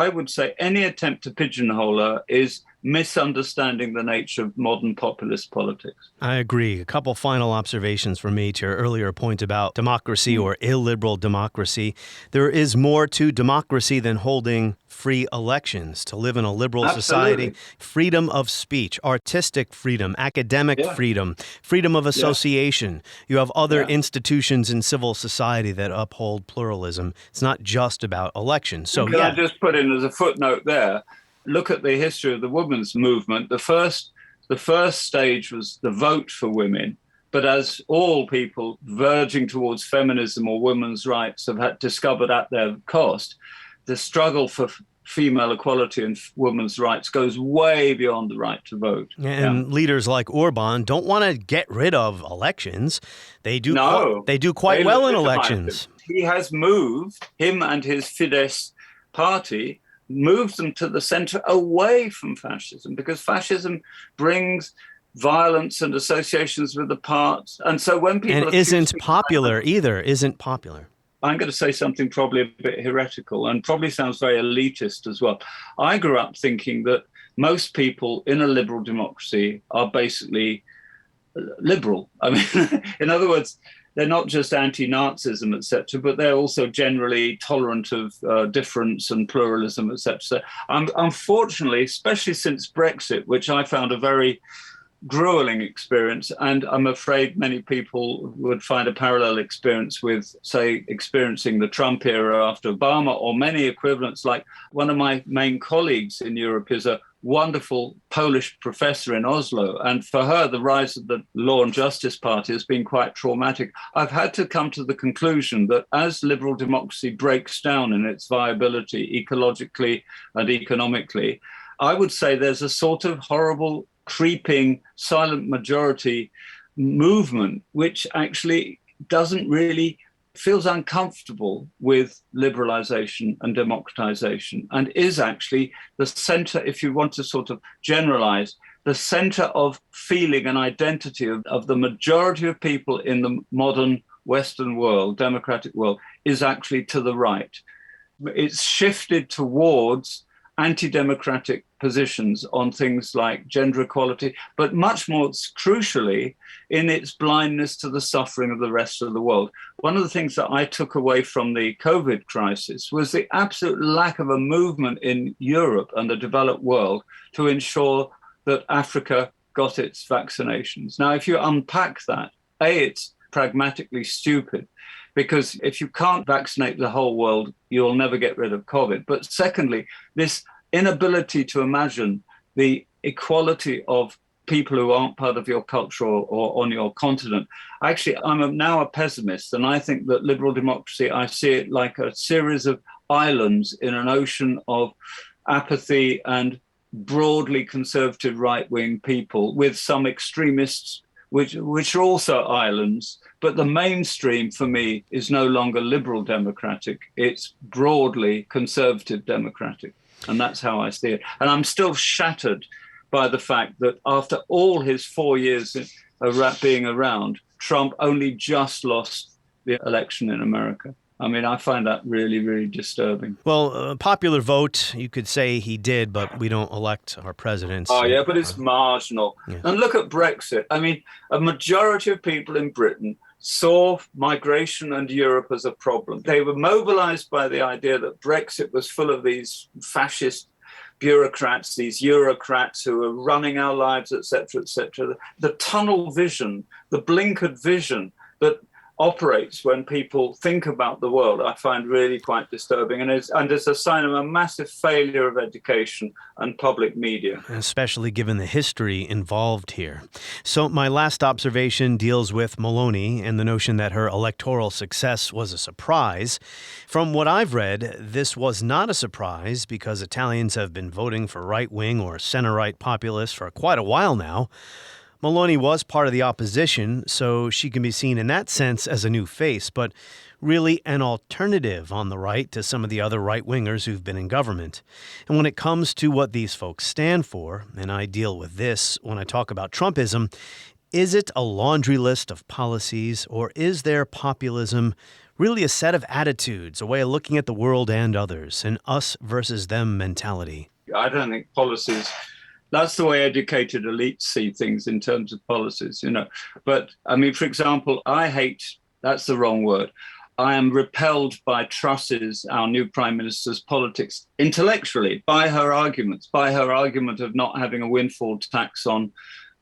would say any attempt to pigeonhole her is misunderstanding the nature of modern populist politics. I agree. A couple final observations from me to your earlier point about democracy or illiberal democracy. There is more to democracy than holding free elections. To live in a liberal society, freedom of speech, artistic freedom, academic freedom, freedom of association. You have other institutions in civil society that uphold pluralism. It's not just about elections. So, Can I just put in as a footnote there, look at the history of the women's movement. The first stage was the vote for women, but as all people verging towards feminism or women's rights have discovered at their cost, the struggle for female equality and women's rights goes way beyond the right to vote. And leaders like Orban don't want to get rid of elections. They do quite well in elections. He has moved, him and his Fidesz party, moved them to the center away from fascism, because fascism brings violence and associations with the parts. And so when people... And isn't popular. I'm going to say something probably a bit heretical and probably sounds very elitist as well. I grew up thinking that most people in a liberal democracy are basically liberal. I mean, in other words, they're not just anti-Nazism, etc., but they're also generally tolerant of difference and pluralism, etc. So unfortunately, especially since Brexit, which I found a very grueling experience, and I'm afraid many people would find a parallel experience with, say, experiencing the Trump era after Obama, or many equivalents. Like one of my main colleagues in Europe is a wonderful Polish professor in Oslo, and for her the rise of the Law and Justice Party has been quite traumatic. I've had to come to the conclusion that as liberal democracy breaks down in its viability ecologically and economically, I would say there's a sort of horrible creeping silent majority movement which actually doesn't really feels uncomfortable with liberalization and democratization, and is actually the center, if you want to sort of generalize, the center of feeling and identity of the majority of people in the modern Western world, democratic world, is actually to the right. It's shifted towards anti-democratic positions on things like gender equality, but much more crucially in its blindness to the suffering of the rest of the world. One of the things that I took away from the COVID crisis was the absolute lack of a movement in Europe and the developed world to ensure that Africa got its vaccinations. Now, if you unpack that, it's pragmatically stupid, because if you can't vaccinate the whole world, you'll never get rid of COVID. But secondly, this inability to imagine the equality of people who aren't part of your culture or on your continent. Actually, I'm now a pessimist, and I think that liberal democracy, I see it like a series of islands in an ocean of apathy and broadly conservative right-wing people, with some extremists which are also islands. But the mainstream for me is no longer liberal democratic, it's broadly conservative democratic. And that's how I see it. And I'm still shattered by the fact that after all his 4 years being around, Trump only just lost the election in America. I mean, I find that really, really disturbing. Well, popular vote, you could say he did, but we don't elect our presidents. Oh, yeah, but it's marginal. Yeah. And look at Brexit. I mean, a majority of people in Britain saw migration and Europe as a problem. They were mobilized by the idea that Brexit was full of these fascist bureaucrats, these Eurocrats who are running our lives, etc., etc. The tunnel vision, the blinkered vision that operates when people think about the world, I find really quite disturbing, and it's a sign of a massive failure of education and public media. Especially given the history involved here. So my last observation deals with Meloni and the notion that her electoral success was a surprise. From what I've read, this was not a surprise because Italians have been voting for right-wing or center-right populists for quite a while now. Meloni was part of the opposition, so she can be seen in that sense as a new face, but really an alternative on the right to some of the other right-wingers who've been in government. And when it comes to what these folks stand for, and I deal with this when I talk about Trumpism, is it a laundry list of policies, or is their populism really a set of attitudes, a way of looking at the world and others, an us versus them mentality? I don't think policies... That's the way educated elites see things in terms of policies, But, I mean, for example, that's the wrong word. I am repelled by Truss's, our new Prime Minister's, politics intellectually, by her argument of not having a windfall tax on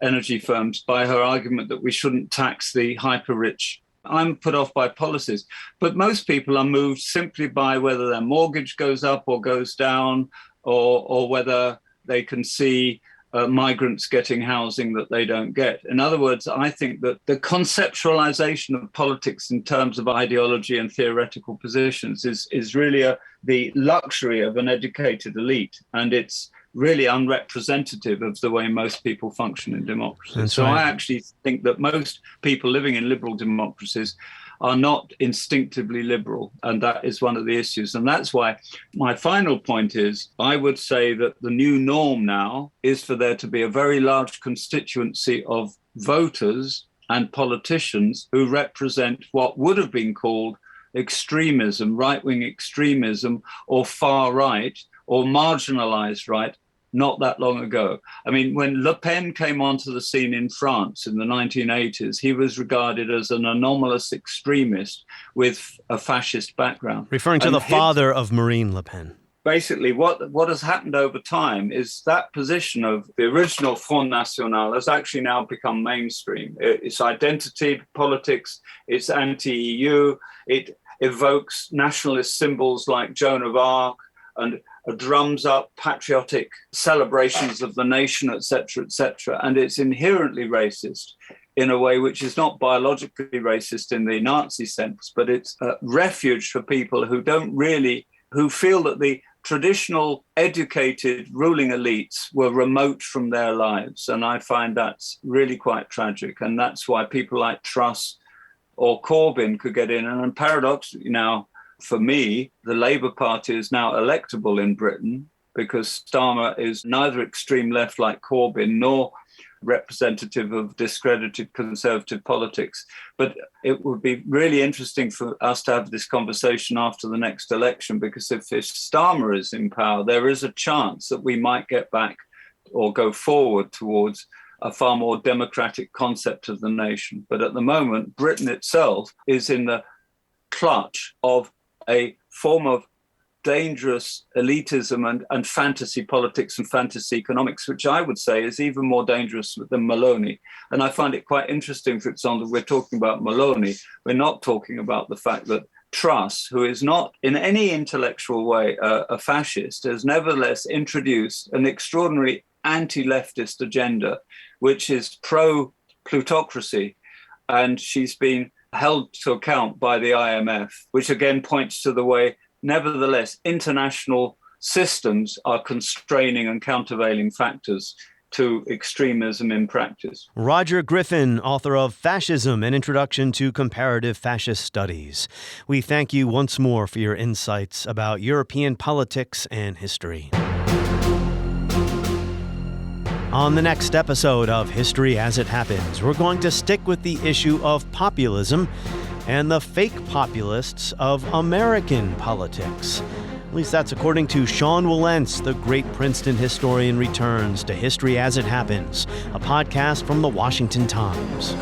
energy firms, by her argument that we shouldn't tax the hyper-rich. I'm put off by policies. But most people are moved simply by whether their mortgage goes up or goes down, or whether they can see migrants getting housing that they don't get. In other words, I think that the conceptualization of politics in terms of ideology and theoretical positions is really the luxury of an educated elite, and it's really unrepresentative of the way most people function in democracies. So I actually think that most people living in liberal democracies are not instinctively liberal, and that is one of the issues. And that's why my final point is, I would say that the new norm now is for there to be a very large constituency of voters and politicians who represent what would have been called extremism, right-wing extremism, or far right, or marginalized right, not that long ago. I mean, when Le Pen came onto the scene in France in the 1980s, he was regarded as an anomalous extremist with a fascist background. Referring to the father of Marine Le Pen. Basically, what has happened over time is that position of the original Front National has actually now become mainstream. It's identity politics, it's anti-EU, it evokes nationalist symbols like Joan of Arc, and drums up patriotic celebrations of the nation, etc., etc. And it's inherently racist in a way which is not biologically racist in the Nazi sense, but it's a refuge for people who feel that the traditional educated ruling elites were remote from their lives. And I find that's really quite tragic. And that's why people like Truss or Corbyn could get in. And paradoxically now, for me, the Labour Party is now electable in Britain because Starmer is neither extreme left like Corbyn nor representative of discredited conservative politics. But it would be really interesting for us to have this conversation after the next election, because if Starmer is in power, there is a chance that we might get back or go forward towards a far more democratic concept of the nation. But at the moment, Britain itself is in the clutch of a form of dangerous elitism and fantasy politics and fantasy economics, which I would say is even more dangerous than Meloni. And I find it quite interesting, for example, we're talking about Meloni, we're not talking about the fact that Truss, who is not in any intellectual way a fascist, has nevertheless introduced an extraordinary anti-leftist agenda, which is pro-plutocracy. And she's been held to account by the IMF, which again points to the way, nevertheless, international systems are constraining and countervailing factors to extremism in practice. Roger Griffin, author of Fascism, An Introduction to Comparative Fascist Studies. We thank you once more for your insights about European politics and history. On the next episode of History as It Happens, we're going to stick with the issue of populism and the fake populists of American politics. At least that's according to Sean Wilentz, the great Princeton historian, returns to History as It Happens, a podcast from the Washington Times.